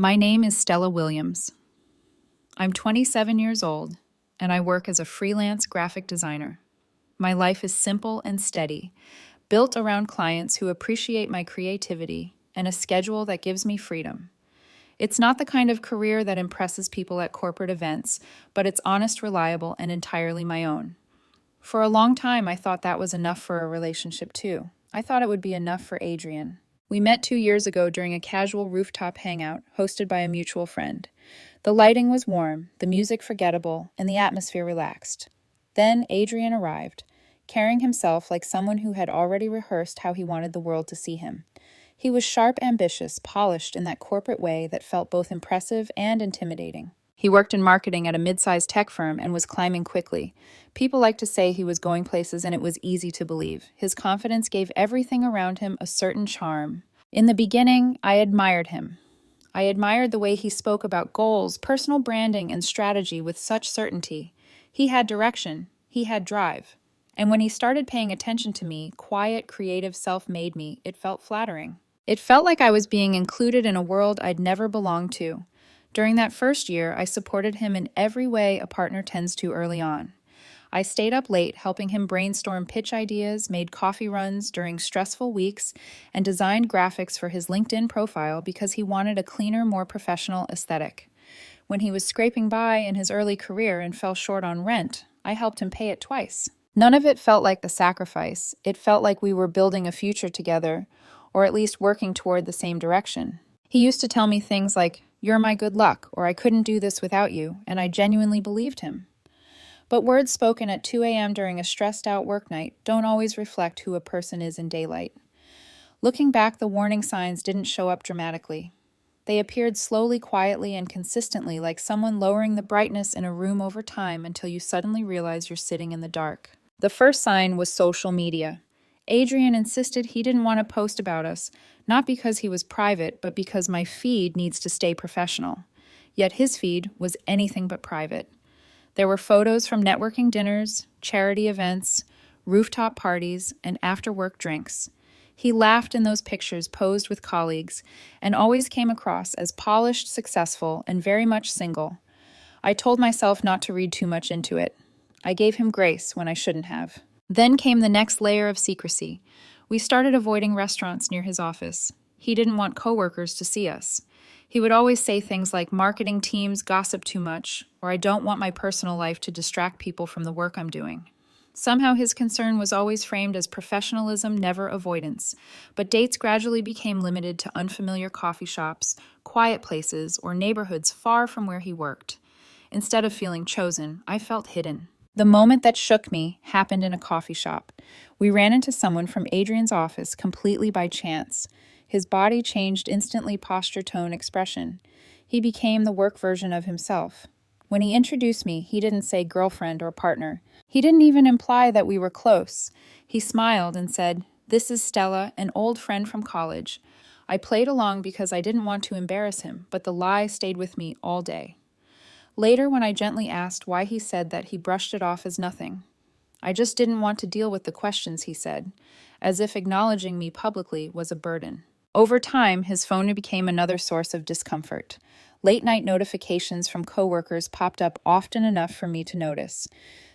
My name is Stella Williams. I'm 27 years old, and I work as a freelance graphic designer. My life is simple and steady, built around clients who appreciate my creativity and a schedule that gives me freedom. It's not the kind of career that impresses people at corporate events, but it's honest, reliable, and entirely my own. For a long time, I thought that was enough for a relationship, too. I thought it would be enough for Adrienne. We met 2 years ago during a casual rooftop hangout hosted by a mutual friend. The lighting was warm, the music forgettable, and the atmosphere relaxed. Then Adrienne arrived, carrying himself like someone who had already rehearsed how he wanted the world to see him. He was sharp, ambitious, polished in that corporate way that felt both impressive and intimidating. He worked in marketing at a mid-sized tech firm and was climbing quickly. People liked to say he was going places, and it was easy to believe. His confidence gave everything around him a certain charm. In the beginning, I admired him. I admired the way he spoke about goals, personal branding, and strategy with such certainty. He had direction. He had drive. And when he started paying attention to me, quiet, creative, self-made me, it felt flattering. It felt like I was being included in a world I'd never belonged to. During that first year, I supported him in every way a partner tends to early on. I stayed up late helping him brainstorm pitch ideas, made coffee runs during stressful weeks, and designed graphics for his LinkedIn profile because he wanted a cleaner, more professional aesthetic. When he was scraping by in his early career and fell short on rent, I helped him pay it twice. None of it felt like the sacrifice. It felt like we were building a future together, or at least working toward the same direction. He used to tell me things like, "You're my good luck," or "I couldn't do this without you," and I genuinely believed him. But words spoken at 2 a.m. during a stressed-out work night don't always reflect who a person is in daylight. Looking back, the warning signs didn't show up dramatically. They appeared slowly, quietly, and consistently, like someone lowering the brightness in a room over time until you suddenly realize you're sitting in the dark. The first sign was social media. Adrienne insisted he didn't want to post about us, not because he was private, but because my feed needs to stay professional. Yet his feed was anything but private. There were photos from networking dinners, charity events, rooftop parties, and after-work drinks. He laughed in those pictures posed with colleagues and always came across as polished, successful, and very much single. I told myself not to read too much into it. I gave him grace when I shouldn't have. Then came the next layer of secrecy. We started avoiding restaurants near his office. He didn't want coworkers to see us. He would always say things like, "Marketing teams gossip too much," or "I don't want my personal life to distract people from the work I'm doing." Somehow his concern was always framed as professionalism, never avoidance. But dates gradually became limited to unfamiliar coffee shops, quiet places, or neighborhoods far from where he worked. Instead of feeling chosen, I felt hidden. The moment that shook me happened in a coffee shop. We ran into someone from Adrienne's office completely by chance. His body changed instantly, posture, tone, expression. He became the work version of himself. When he introduced me, he didn't say girlfriend or partner. He didn't even imply that we were close. He smiled and said, "This is Stella, an old friend from college." I played along because I didn't want to embarrass him, but the lie stayed with me all day. Later, when I gently asked why he said that, he brushed it off as nothing. "I just didn't want to deal with the questions," he said, as if acknowledging me publicly was a burden. Over time, his phone became another source of discomfort. Late-night notifications from coworkers popped up often enough for me to notice.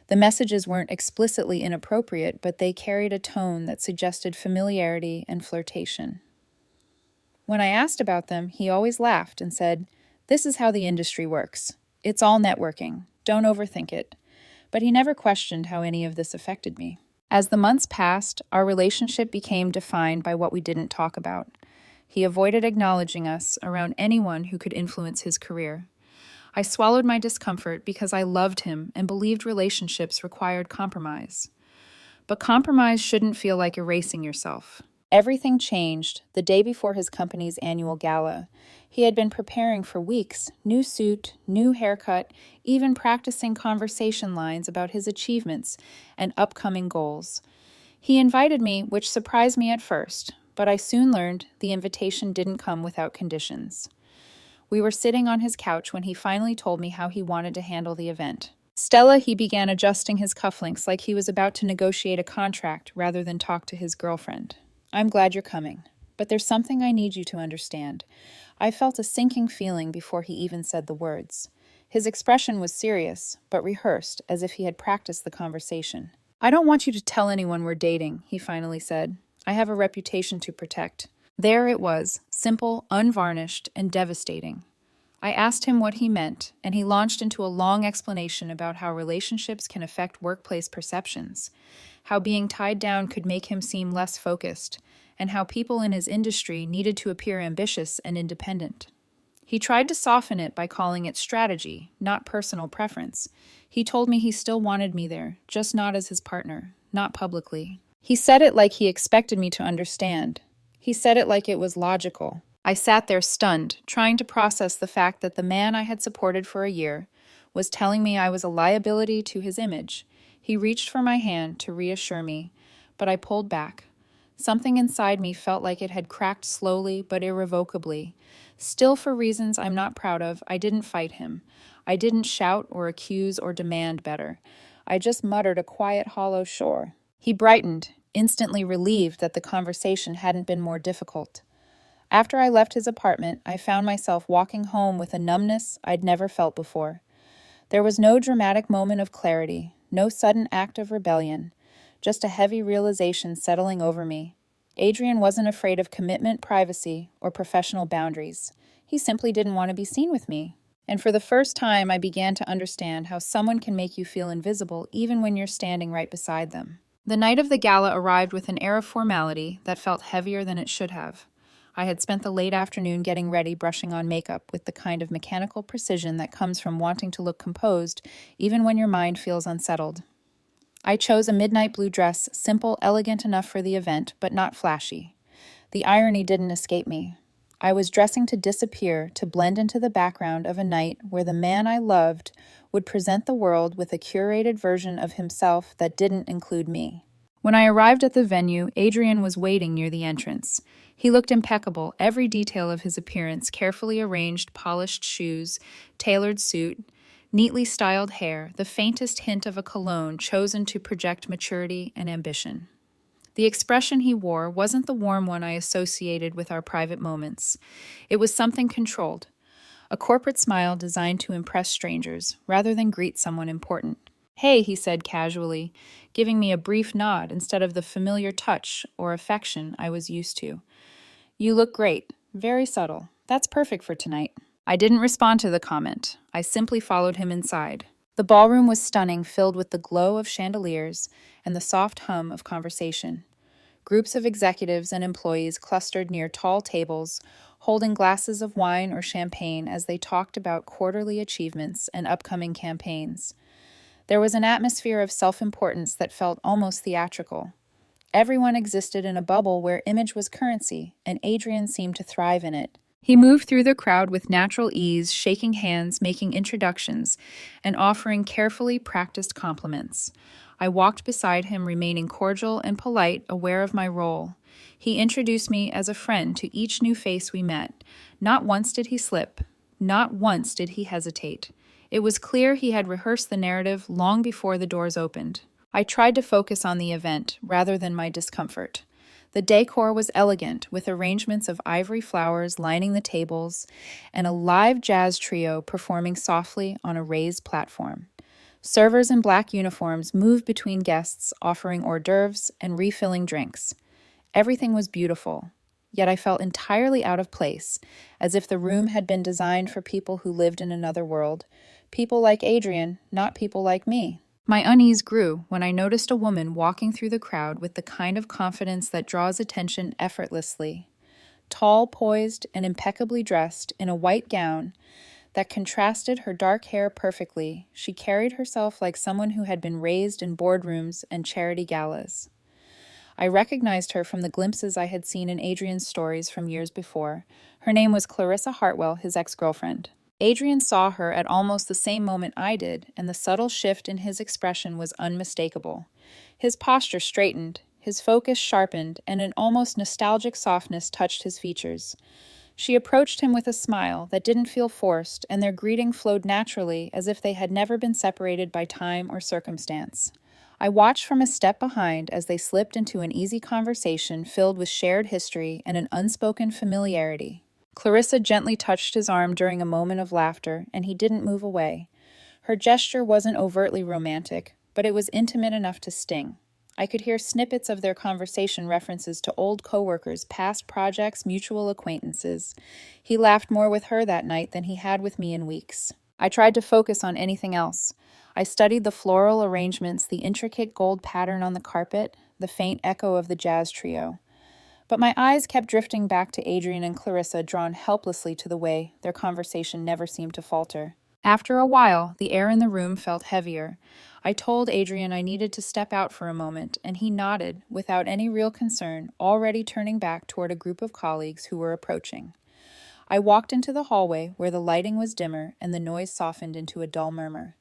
The messages weren't explicitly inappropriate, but they carried a tone that suggested familiarity and flirtation. When I asked about them, he always laughed and said, "This is how the industry works. It's all networking. Don't overthink it." But he never questioned how any of this affected me. As the months passed, our relationship became defined by what we didn't talk about. He avoided acknowledging us around anyone who could influence his career. I swallowed my discomfort because I loved him and believed relationships required compromise. But compromise shouldn't feel like erasing yourself. Everything changed the day before his company's annual gala. He had been preparing for weeks, new suit, new haircut, even practicing conversation lines about his achievements and upcoming goals. He invited me, which surprised me at first, but I soon learned the invitation didn't come without conditions. We were sitting on his couch when he finally told me how he wanted to handle the event. "Stella," he began adjusting his cufflinks like he was about to negotiate a contract rather than talk to his girlfriend. "I'm glad you're coming, but there's something I need you to understand. I felt a sinking feeling before he even said the words. His expression was serious, but rehearsed, as if he had practiced the conversation. "I don't want you to tell anyone we're dating," he finally said. "I have a reputation to protect." There it was, simple, unvarnished, and devastating. I asked him what he meant, and he launched into a long explanation about how relationships can affect workplace perceptions, how being tied down could make him seem less focused, and how people in his industry needed to appear ambitious and independent. He tried to soften it by calling it strategy, not personal preference. He told me he still wanted me there, just not as his partner, not publicly. He said it like he expected me to understand. He said it like it was logical. I sat there stunned, trying to process the fact that the man I had supported for a year was telling me I was a liability to his image. He reached for my hand to reassure me, but I pulled back. Something inside me felt like it had cracked slowly but irrevocably. Still, for reasons I'm not proud of, I didn't fight him. I didn't shout or accuse or demand better. I just muttered a quiet, hollow "sure." He brightened, instantly relieved that the conversation hadn't been more difficult. After I left his apartment, I found myself walking home with a numbness I'd never felt before. There was no dramatic moment of clarity, no sudden act of rebellion, just a heavy realization settling over me. Adrienne wasn't afraid of commitment, privacy, or professional boundaries. He simply didn't want to be seen with me. And for the first time, I began to understand how someone can make you feel invisible even when you're standing right beside them. The night of the gala arrived with an air of formality that felt heavier than it should have. I had spent the late afternoon getting ready, brushing on makeup with the kind of mechanical precision that comes from wanting to look composed, even when your mind feels unsettled. I chose a midnight blue dress, simple, elegant enough for the event, but not flashy. The irony didn't escape me. I was dressing to disappear, to blend into the background of a night where the man I loved would present the world with a curated version of himself that didn't include me. When I arrived at the venue, Adrienne was waiting near the entrance. He looked impeccable, every detail of his appearance, carefully arranged, polished shoes, tailored suit, neatly styled hair, the faintest hint of a cologne chosen to project maturity and ambition. The expression he wore wasn't the warm one I associated with our private moments. It was something controlled, a corporate smile designed to impress strangers rather than greet someone important. "Hey," he said casually, giving me a brief nod instead of the familiar touch or affection I was used to. "You look great. Very subtle. That's perfect for tonight." I didn't respond to the comment. I simply followed him inside. The ballroom was stunning, filled with the glow of chandeliers and the soft hum of conversation. Groups of executives and employees clustered near tall tables, holding glasses of wine or champagne as they talked about quarterly achievements and upcoming campaigns. There was an atmosphere of self-importance that felt almost theatrical. Everyone existed in a bubble where image was currency, and Adrienne seemed to thrive in it. He moved through the crowd with natural ease, shaking hands, making introductions, and offering carefully practiced compliments. I walked beside him, remaining cordial and polite, aware of my role. He introduced me as a friend to each new face we met. Not once did he slip. Not once did he hesitate. It was clear he had rehearsed the narrative long before the doors opened. I tried to focus on the event rather than my discomfort. The decor was elegant, with arrangements of ivory flowers lining the tables and a live jazz trio performing softly on a raised platform. Servers in black uniforms moved between guests, offering hors d'oeuvres and refilling drinks. Everything was beautiful, yet I felt entirely out of place, as if the room had been designed for people who lived in another world. People like Adrienne, not people like me. My unease grew when I noticed a woman walking through the crowd with the kind of confidence that draws attention effortlessly. Tall, poised, and impeccably dressed in a white gown that contrasted her dark hair perfectly, she carried herself like someone who had been raised in boardrooms and charity galas. I recognized her from the glimpses I had seen in Adrienne's stories from years before. Her name was Clarissa Hartwell, his ex-girlfriend. Adrienne saw her at almost the same moment I did, and the subtle shift in his expression was unmistakable. His posture straightened, his focus sharpened, and an almost nostalgic softness touched his features. She approached him with a smile that didn't feel forced, and their greeting flowed naturally as if they had never been separated by time or circumstance. I watched from a step behind as they slipped into an easy conversation filled with shared history and an unspoken familiarity. Clarissa gently touched his arm during a moment of laughter, and he didn't move away. Her gesture wasn't overtly romantic, but it was intimate enough to sting. I could hear snippets of their conversation references to old coworkers, past projects, mutual acquaintances. He laughed more with her that night than he had with me in weeks. I tried to focus on anything else. I studied the floral arrangements, the intricate gold pattern on the carpet, the faint echo of the jazz trio. But my eyes kept drifting back to Adrienne and Clarissa, drawn helplessly to the way their conversation never seemed to falter. After a while, the air in the room felt heavier. I told Adrienne I needed to step out for a moment, and he nodded, without any real concern, already turning back toward a group of colleagues who were approaching. I walked into the hallway, where the lighting was dimmer and the noise softened into a dull murmur.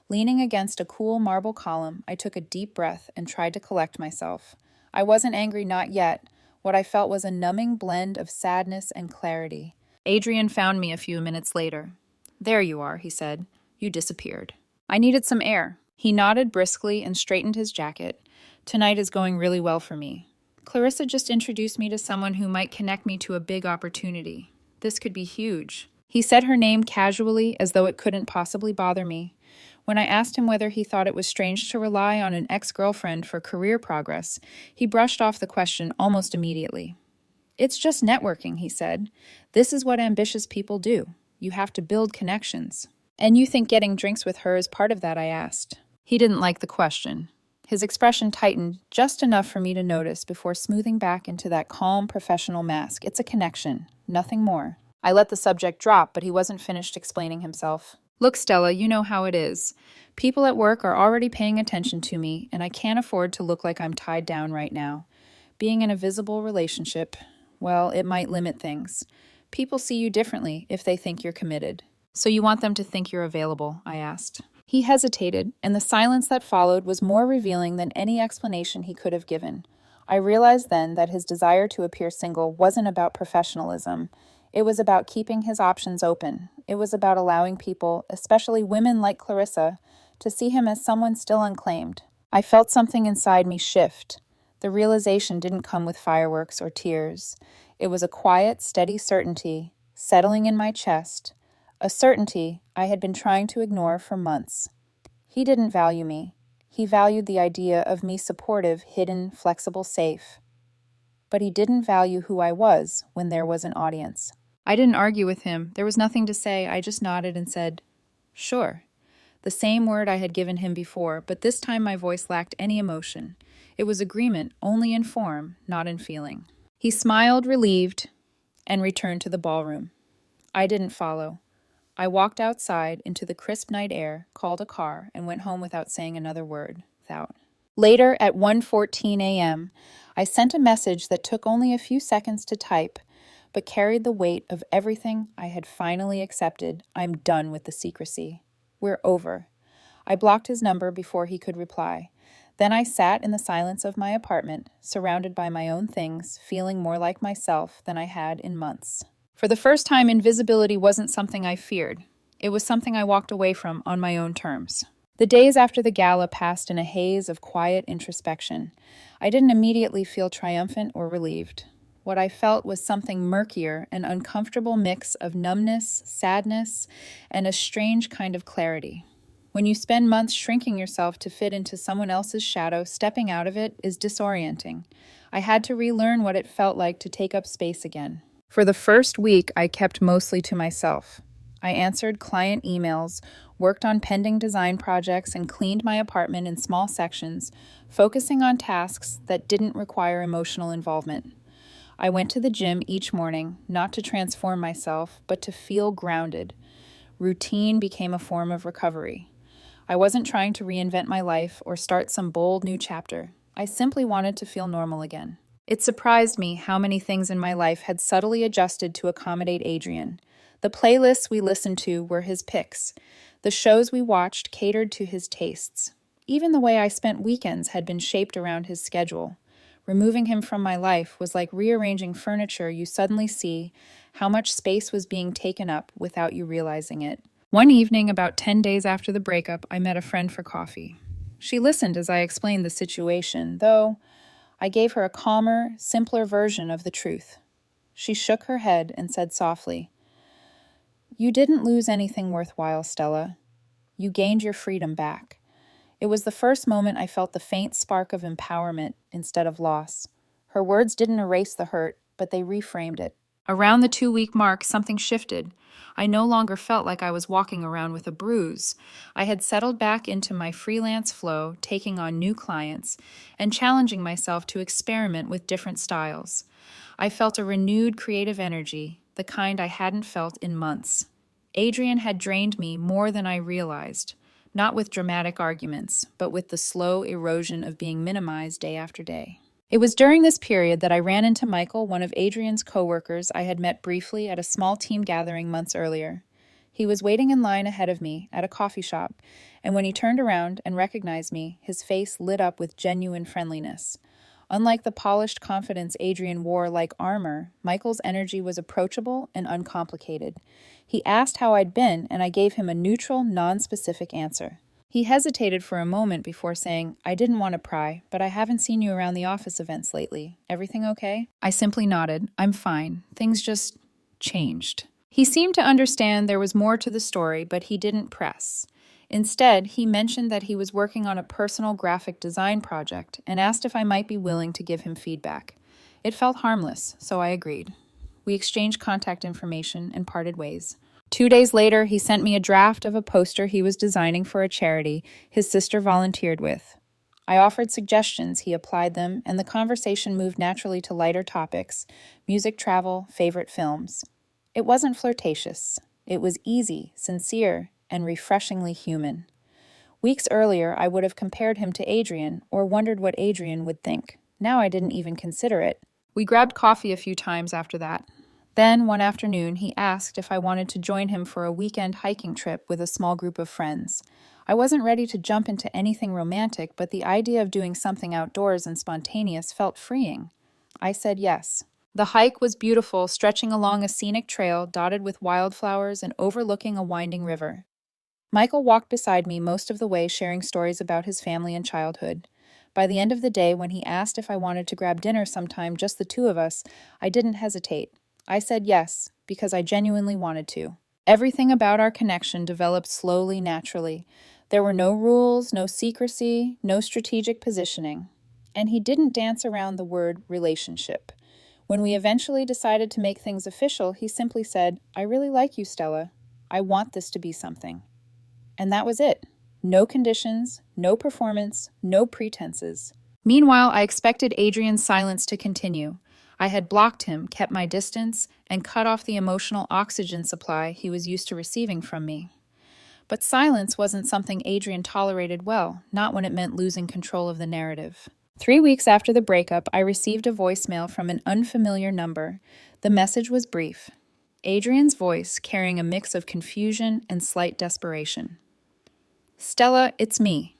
Leaning against a cool marble column, I took a deep breath and tried to collect myself. I wasn't angry, not yet. What I felt was a numbing blend of sadness and clarity. Adrienne found me a few minutes later. "There you are," he said. "You disappeared." I needed some air. He nodded briskly and straightened his jacket. "Tonight is going really well for me. Clarissa just introduced me to someone who might connect me to a big opportunity. This could be huge." He said her name casually, as though it couldn't possibly bother me. When I asked him whether he thought it was strange to rely on an ex-girlfriend for career progress, he brushed off the question almost immediately. "It's just networking," he said. "This is what ambitious people do. You have to build connections." "And you think getting drinks with her is part of that?" I asked. He didn't like the question. His expression tightened just enough for me to notice before smoothing back into that calm professional mask. "It's a connection, nothing more." I let the subject drop, but he wasn't finished explaining himself. "Look, Stella, you know how it is. People at work are already paying attention to me, and I can't afford to look like I'm tied down right now. Being in a visible relationship, well, it might limit things. People see you differently if they think you're committed." "So you want them to think you're available?" I asked. He hesitated, and the silence that followed was more revealing than any explanation he could have given. I realized then that his desire to appear single wasn't about professionalism. It was about keeping his options open. It was about allowing people, especially women like Clarissa, to see him as someone still unclaimed. I felt something inside me shift. The realization didn't come with fireworks or tears. It was a quiet, steady certainty settling in my chest, a certainty I had been trying to ignore for months. He didn't value me. He valued the idea of me supportive, hidden, flexible, safe. But he didn't value who I was when there was an audience. I didn't argue with him. There was nothing to say. I just nodded and said, "Sure." The same word I had given him before, but this time my voice lacked any emotion. It was agreement only in form, not in feeling. He smiled, relieved, and returned to the ballroom. I didn't follow. I walked outside into the crisp night air, called a car, and went home without saying another word. Later, at 1:14 a.m., I sent a message that took only a few seconds to type, but carried the weight of everything I had finally accepted. I'm done with the secrecy. We're over. I blocked his number before he could reply. Then I sat in the silence of my apartment, surrounded by my own things, feeling more like myself than I had in months. For the first time, invisibility wasn't something I feared. It was something I walked away from on my own terms. The days after the gala passed in a haze of quiet introspection. I didn't immediately feel triumphant or relieved. What I felt was something murkier, an uncomfortable mix of numbness, sadness, and a strange kind of clarity. When you spend months shrinking yourself to fit into someone else's shadow, stepping out of it is disorienting. I had to relearn what it felt like to take up space again. For the first week, I kept mostly to myself. I answered client emails, worked on pending design projects, and cleaned my apartment in small sections, focusing on tasks that didn't require emotional involvement. I went to the gym each morning, not to transform myself, but to feel grounded. Routine became a form of recovery. I wasn't trying to reinvent my life or start some bold new chapter. I simply wanted to feel normal again. It surprised me how many things in my life had subtly adjusted to accommodate Adrienne. The playlists we listened to were his picks. The shows we watched catered to his tastes. Even the way I spent weekends had been shaped around his schedule. Removing him from my life was like rearranging furniture. You suddenly see how much space was being taken up without you realizing it. One evening, about 10 days after the breakup, I met a friend for coffee. She listened as I explained the situation, though I gave her a calmer, simpler version of the truth. She shook her head and said softly, "You didn't lose anything worthwhile, Stella. You gained your freedom back." It was the first moment I felt the faint spark of empowerment instead of loss. Her words didn't erase the hurt, but they reframed it. Around the 2-week mark, something shifted. I no longer felt like I was walking around with a bruise. I had settled back into my freelance flow, taking on new clients, and challenging myself to experiment with different styles. I felt a renewed creative energy, the kind I hadn't felt in months. Adrienne had drained me more than I realized, not with dramatic arguments, but with the slow erosion of being minimized day after day. It was during this period that I ran into Michael, one of Adrienne's coworkers I had met briefly at a small team gathering months earlier. He was waiting in line ahead of me at a coffee shop, and when he turned around and recognized me, his face lit up with genuine friendliness. Unlike the polished confidence Adrienne wore like armor, Michael's energy was approachable and uncomplicated. He asked how I'd been, and I gave him a neutral, non-specific answer. He hesitated for a moment before saying, "I didn't want to pry, but I haven't seen you around the office events lately. Everything okay?" I simply nodded. "I'm fine. Things just changed." He seemed to understand there was more to the story, but he didn't press. Instead, he mentioned that he was working on a personal graphic design project and asked if I might be willing to give him feedback. It felt harmless, so I agreed. We exchanged contact information and parted ways. 2 days later, he sent me a draft of a poster he was designing for a charity his sister volunteered with. I offered suggestions, he applied them, and the conversation moved naturally to lighter topics: music, travel, favorite films. It wasn't flirtatious. It was easy, sincere, and refreshingly human. Weeks earlier, I would have compared him to Adrienne or wondered what Adrienne would think. Now I didn't even consider it. We grabbed coffee a few times after that. Then, one afternoon, he asked if I wanted to join him for a weekend hiking trip with a small group of friends. I wasn't ready to jump into anything romantic, but the idea of doing something outdoors and spontaneous felt freeing. I said yes. The hike was beautiful, stretching along a scenic trail dotted with wildflowers and overlooking a winding river. Michael walked beside me most of the way, sharing stories about his family and childhood. By the end of the day, when he asked if I wanted to grab dinner sometime, just the two of us, I didn't hesitate. I said yes, because I genuinely wanted to. Everything about our connection developed slowly, naturally. There were no rules, no secrecy, no strategic positioning. And he didn't dance around the word relationship. When we eventually decided to make things official, he simply said, "I really like you, Stella. I want this to be something." And that was it. No conditions, no performance, no pretenses. Meanwhile, I expected Adrienne's silence to continue. I had blocked him, kept my distance, and cut off the emotional oxygen supply he was used to receiving from me. But silence wasn't something Adrienne tolerated well, not when it meant losing control of the narrative. 3 weeks after the breakup, I received a voicemail from an unfamiliar number. The message was brief. Adrienne's voice carrying a mix of confusion and slight desperation. "Stella, it's me.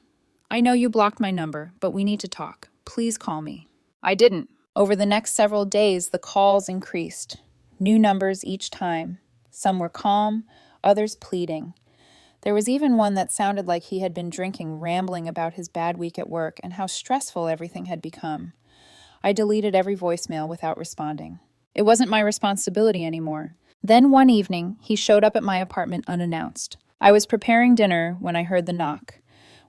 I know you blocked my number, but we need to talk. Please call me." I didn't. Over the next several days, the calls increased. New numbers each time. Some were calm, others pleading. There was even one that sounded like he had been drinking, rambling about his bad week at work and how stressful everything had become. I deleted every voicemail without responding. It wasn't my responsibility anymore. Then one evening, he showed up at my apartment unannounced. I was preparing dinner when I heard the knock.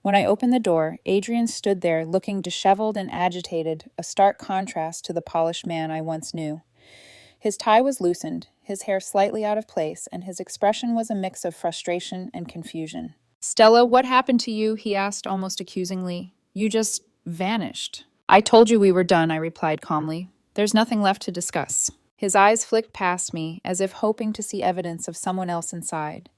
When I opened the door, Adrienne stood there looking disheveled and agitated, a stark contrast to the polished man I once knew. His tie was loosened, his hair slightly out of place, and his expression was a mix of frustration and confusion. "Stella, what happened to you?" he asked almost accusingly. "You just vanished." "I told you we were done," I replied calmly. "There's nothing left to discuss." His eyes flicked past me, as if hoping to see evidence of someone else inside.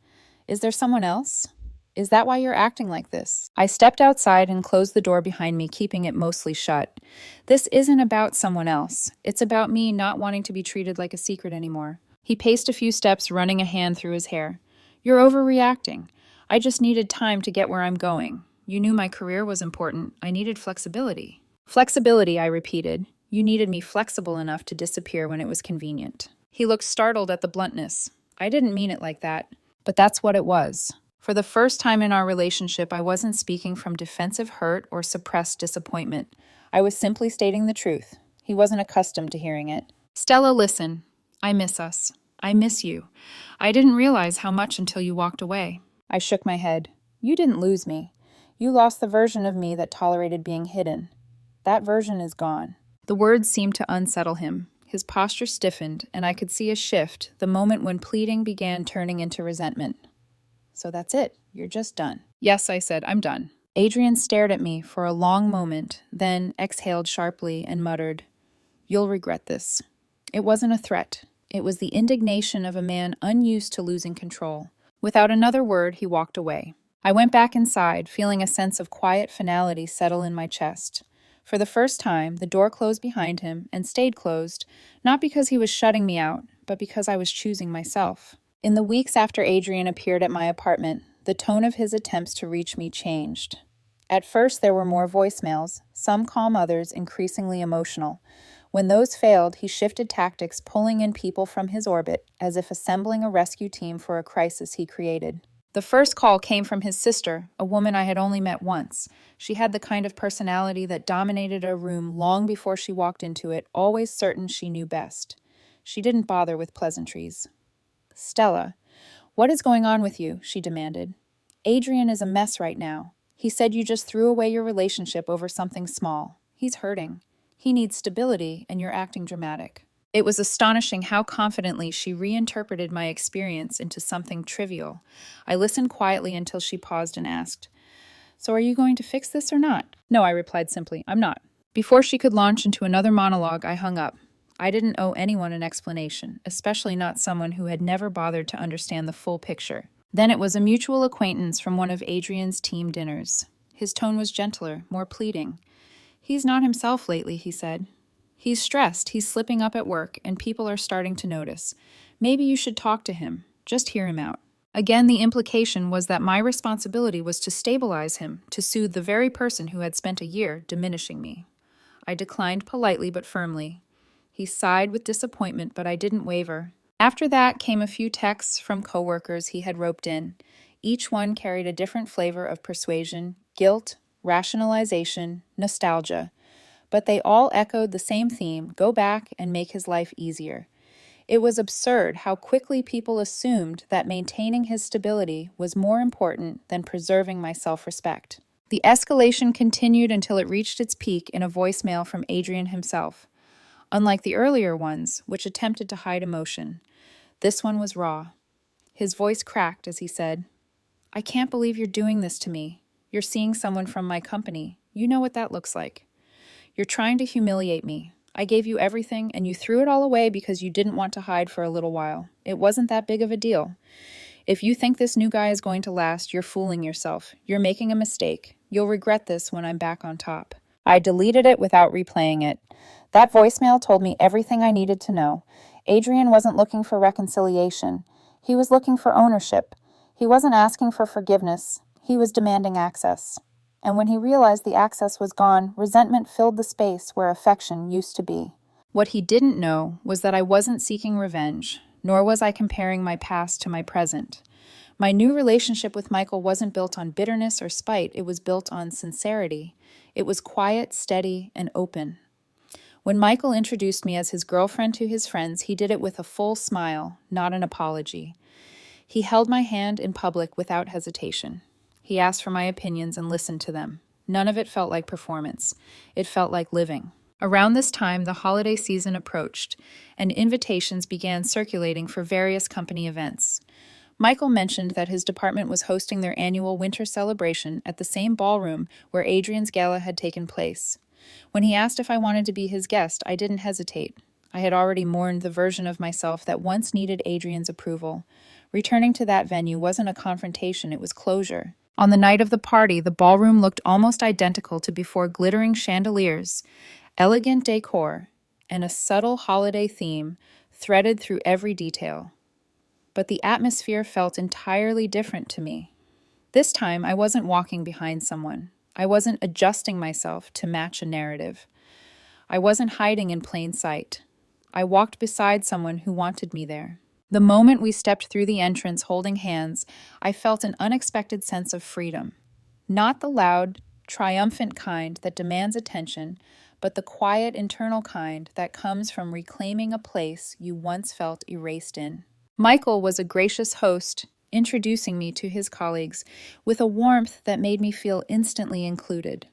"Is there someone else? Is that why you're acting like this?" I stepped outside and closed the door behind me, keeping it mostly shut. This isn't about someone else. It's about me not wanting to be treated like a secret anymore. He paced a few steps, running a hand through his hair. "You're overreacting. I just needed time to get where I'm going. You knew my career was important. I needed flexibility." "Flexibility," I repeated. "You needed me flexible enough to disappear when it was convenient." He looked startled at the bluntness. "I didn't mean it like that." But that's what it was. For the first time in our relationship, I wasn't speaking from defensive hurt or suppressed disappointment. I was simply stating the truth. He wasn't accustomed to hearing it. "Stella, listen. I miss us. I miss you. I didn't realize how much until you walked away. I shook my head. You didn't lose me. You lost the version of me that tolerated being hidden. That version is gone. The words seemed to unsettle him. His posture stiffened, and I could see a shift the moment when pleading began turning into resentment. So that's it. You're just done. Yes, I said, I'm done. Adrienne stared at me for a long moment, then exhaled sharply and muttered, You'll regret this. It wasn't a threat. It was the indignation of a man unused to losing control. Without another word, he walked away. I went back inside, feeling a sense of quiet finality settle in my chest. For the first time, the door closed behind him and stayed closed, not because he was shutting me out, but because I was choosing myself. In the weeks after Adrienne appeared at my apartment, the tone of his attempts to reach me changed. At first, there were more voicemails, some calm, others increasingly emotional. When those failed, he shifted tactics, pulling in people from his orbit, as if assembling a rescue team for a crisis he created. The first call came from his sister, a woman I had only met once. She had the kind of personality that dominated a room long before she walked into it, always certain she knew best. She didn't bother with pleasantries. Stella, what is going on with you? She demanded. Adrienne is a mess right now. He said you just threw away your relationship over something small. He's hurting. He needs stability, and you're acting dramatic. It was astonishing how confidently she reinterpreted my experience into something trivial. I listened quietly until she paused and asked, So are you going to fix this or not? No, I replied simply, I'm not. Before she could launch into another monologue, I hung up. I didn't owe anyone an explanation, especially not someone who had never bothered to understand the full picture. Then it was a mutual acquaintance from one of Adrienne's team dinners. His tone was gentler, more pleading. He's not himself lately, he said. He's stressed, he's slipping up at work, and people are starting to notice. Maybe you should talk to him. Just hear him out. Again, the implication was that my responsibility was to stabilize him, to soothe the very person who had spent a year diminishing me. I declined politely but firmly. He sighed with disappointment, but I didn't waver. After that came a few texts from coworkers he had roped in. Each one carried a different flavor of persuasion, guilt, rationalization, nostalgia. But they all echoed the same theme, go back and make his life easier. It was absurd how quickly people assumed that maintaining his stability was more important than preserving my self-respect. The escalation continued until it reached its peak in a voicemail from Adrienne himself. Unlike the earlier ones, which attempted to hide emotion, this one was raw. His voice cracked as he said, I can't believe you're doing this to me. You're seeing someone from my company. You know what that looks like. You're trying to humiliate me. I gave you everything, and you threw it all away because you didn't want to hide for a little while. It wasn't that big of a deal. If you think this new guy is going to last, you're fooling yourself. You're making a mistake. You'll regret this when I'm back on top. I deleted it without replaying it. That voicemail told me everything I needed to know. Adrienne wasn't looking for reconciliation. He was looking for ownership. He wasn't asking for forgiveness. He was demanding access. And when he realized the access was gone, resentment filled the space where affection used to be. What he didn't know was that I wasn't seeking revenge, nor was I comparing my past to my present. My new relationship with Michael wasn't built on bitterness or spite. It was built on sincerity. It was quiet, steady, and open. When Michael introduced me as his girlfriend to his friends, he did it with a full smile, not an apology. He held my hand in public without hesitation. He asked for my opinions and listened to them. None of it felt like performance. It felt like living. Around this time, the holiday season approached, and invitations began circulating for various company events. Michael mentioned that his department was hosting their annual winter celebration at the same ballroom where Adrienne's gala had taken place. When he asked if I wanted to be his guest, I didn't hesitate. I had already mourned the version of myself that once needed Adrienne's approval. Returning to that venue wasn't a confrontation, it was closure. On the night of the party, the ballroom looked almost identical to before glittering chandeliers, elegant decor, and a subtle holiday theme threaded through every detail. But the atmosphere felt entirely different to me. This time, I wasn't walking behind someone. I wasn't adjusting myself to match a narrative. I wasn't hiding in plain sight. I walked beside someone who wanted me there. The moment we stepped through the entrance holding hands, I felt an unexpected sense of freedom. Not the loud, triumphant kind that demands attention, but the quiet internal kind that comes from reclaiming a place you once felt erased in. Michael was a gracious host, introducing me to his colleagues with a warmth that made me feel instantly included.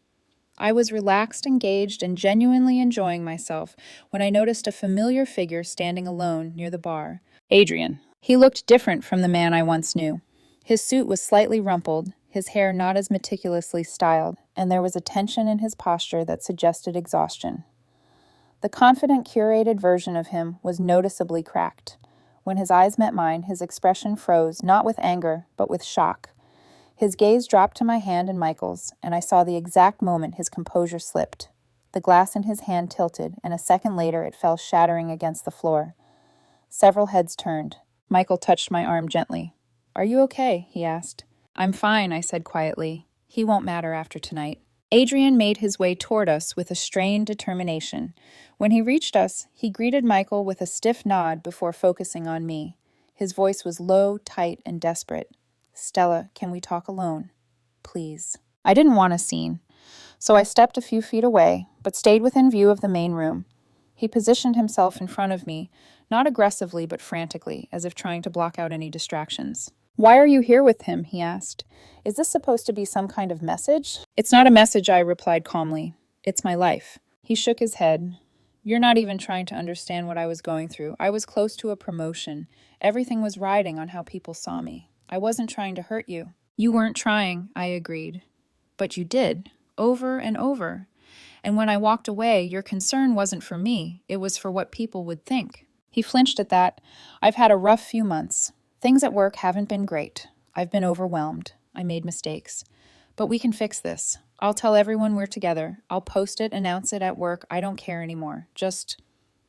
I was relaxed, engaged, and genuinely enjoying myself when I noticed a familiar figure standing alone near the bar. Adrienne. He looked different from the man I once knew. His suit was slightly rumpled, his hair not as meticulously styled, and there was a tension in his posture that suggested exhaustion. The confident, curated version of him was noticeably cracked. When his eyes met mine, his expression froze, not with anger, but with shock. His gaze dropped to my hand and Michael's, and I saw the exact moment his composure slipped. The glass in his hand tilted, and a second later it fell shattering against the floor. Several heads turned. Michael touched my arm gently. "Are you okay?" he asked. "I'm fine," I said quietly. "He won't matter after tonight." Adrienne made his way toward us with a strained determination. When he reached us, he greeted Michael with a stiff nod before focusing on me. His voice was low, tight, and desperate. "Stella, can we talk alone? Please." I didn't want a scene, so I stepped a few feet away, but stayed within view of the main room. He positioned himself in front of me, not aggressively but frantically, as if trying to block out any distractions. "Why are you here with him?" he asked. "Is this supposed to be some kind of message?" "It's not a message," I replied calmly. "It's my life." He shook his head. "You're not even trying to understand what I was going through. I was close to a promotion. Everything was riding on how people saw me. I wasn't trying to hurt you." "You weren't trying," I agreed. "But you did, over and over. And when I walked away, your concern wasn't for me. It was for what people would think." He flinched at that. "I've had a rough few months. Things at work haven't been great. I've been overwhelmed. I made mistakes. But we can fix this. I'll tell everyone we're together. I'll post it, announce it at work. I don't care anymore. Just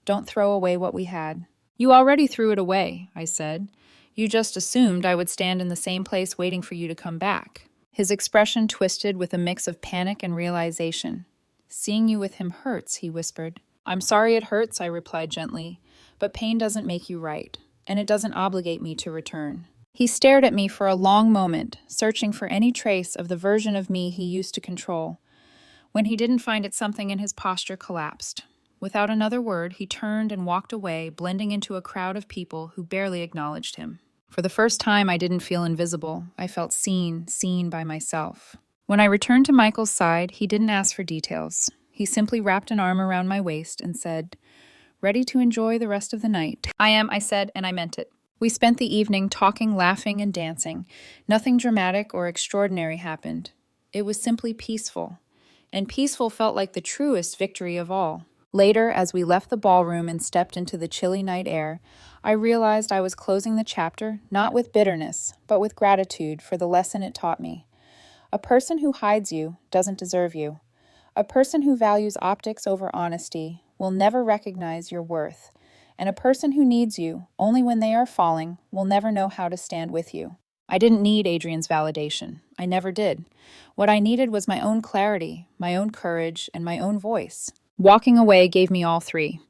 don't throw away what we had." "You already threw it away," I said. "You just assumed I would stand in the same place waiting for you to come back." His expression twisted with a mix of panic and realization. "Seeing you with him hurts," he whispered. "I'm sorry it hurts," I replied gently, "but pain doesn't make you right, and it doesn't obligate me to return." He stared at me for a long moment, searching for any trace of the version of me he used to control. When he didn't find it, something in his posture collapsed. Without another word, he turned and walked away, blending into a crowd of people who barely acknowledged him. For the first time, I didn't feel invisible. I felt seen by myself. When I returned to Michael's side, he didn't ask for details. He simply wrapped an arm around my waist and said, "Ready to enjoy the rest of the night?" "I am," I said, and I meant it. We spent the evening talking, laughing, and dancing. Nothing dramatic or extraordinary happened. It was simply peaceful. And peaceful felt like the truest victory of all. Later, as we left the ballroom and stepped into the chilly night air, I realized I was closing the chapter not with bitterness, but with gratitude for the lesson it taught me. A person who hides you doesn't deserve you. A person who values optics over honesty will never recognize your worth. And a person who needs you only when they are falling will never know how to stand with you. I didn't need Adrienne's validation. I never did. What I needed was my own clarity, my own courage, and my own voice. Walking away gave me all three.